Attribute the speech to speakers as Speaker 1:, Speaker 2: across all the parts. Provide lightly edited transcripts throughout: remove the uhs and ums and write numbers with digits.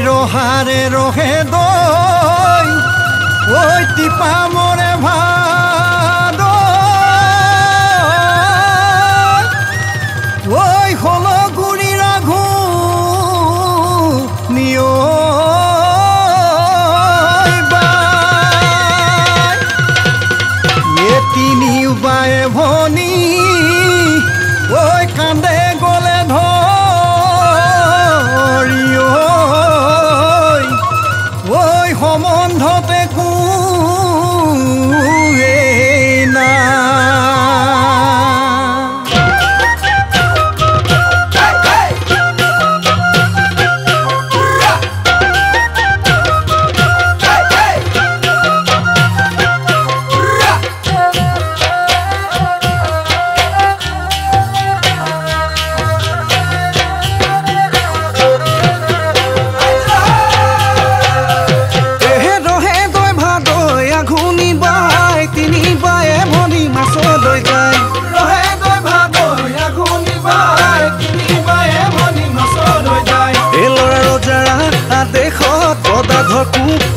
Speaker 1: রহারে রহে দই ওই টিপা মরে ভাদ ওই হলো গুড়ি রাঘু নিয় তিনি বায়ে ভনী ওই কান্দে গলে ধরিও ওই সম্বন্ধতে কুয়ে না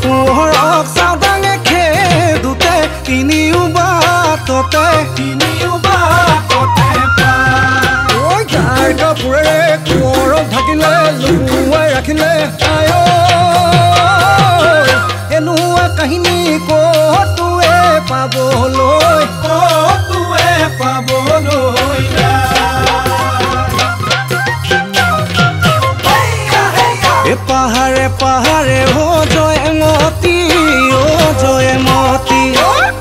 Speaker 1: পোহৰক চাওদাঙে খেদোতে কিনিও বাটতে ঐ গাৰ কাপোৰেৰে কোঁৱৰক ঢাকিলে লুকুৱাই ৰাখিলে আই এনেকুৱা কাহিনী ক'তোৱে পাবলৈ পাহাৰে পাহাৰে ও জয়মতী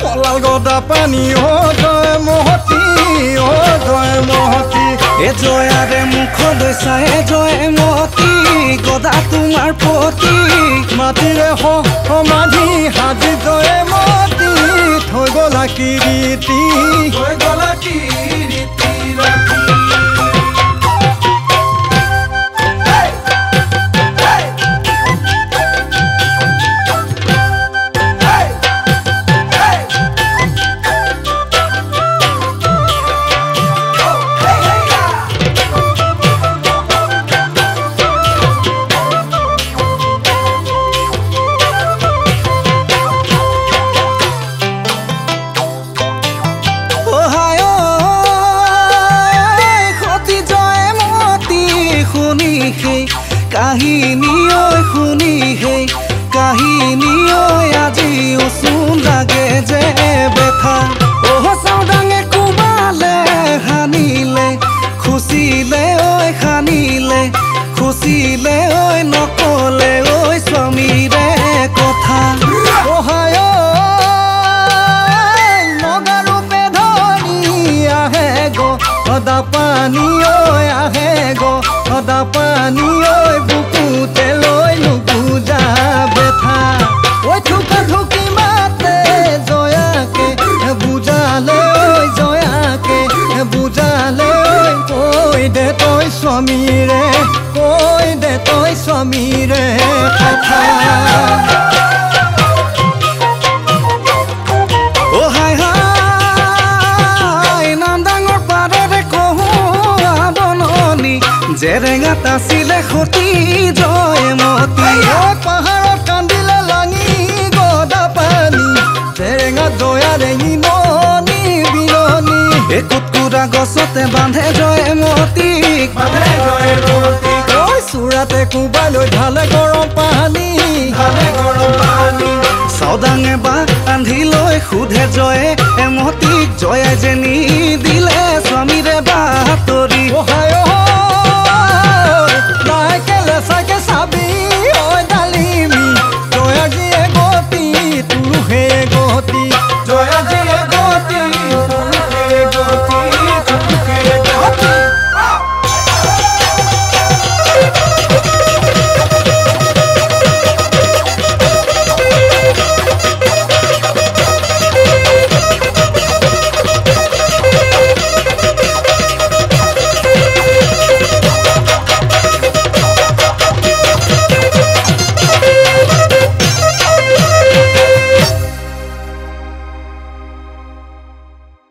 Speaker 1: পলাল গদা পানী ও জয়মতী এ জয়াৰে মুখ দৈছাই জয়মতী গদা তোমাৰ পতি মাটিৰে সমাধি সাজি জয়মতী থৈ গলা কিৰীতি কাহিনী ঐ শুনি সেই কাহিনী ঐ আজিও চোন লাগে যে বেথা চাওদাঙে কোবালে হানিলে খুচিলে ঐ খানিলে খুচিলে ঐ নকলে ঐ স্বামীৰে কথা নগাৰূপে ধৰি আহে গদা পানী ঐ আহে গদা পানী বুকুতে লৈ নুবুজা বেথা ঐ ঠুকা ঠুকি মাতে জয়াকে বুজালে জয়াকে বুজালে কৈ দে তই স্বামীৰে কথা জেৰেঙাত আছিলে সতী জয়মতী পাহাৰত কান্দিলে লাঙি গদা পানী জেৰেঙাত জয়াৰে ইননি বিননি কুটকুৰা গছতে বান্ধে জয়মতীক চূড়াতে কোবাই লৈ ঢালে গৰম পানী চাওদাঙে বান্ধি লৈ সোধে জয়ে এমতীক জয়ে যেনি দিলে স্বামীৰে বাতৰি চাকে চাবি ঐ ডালিমি জয়া যিয়ে গতি তোৰ হে গতি জয়া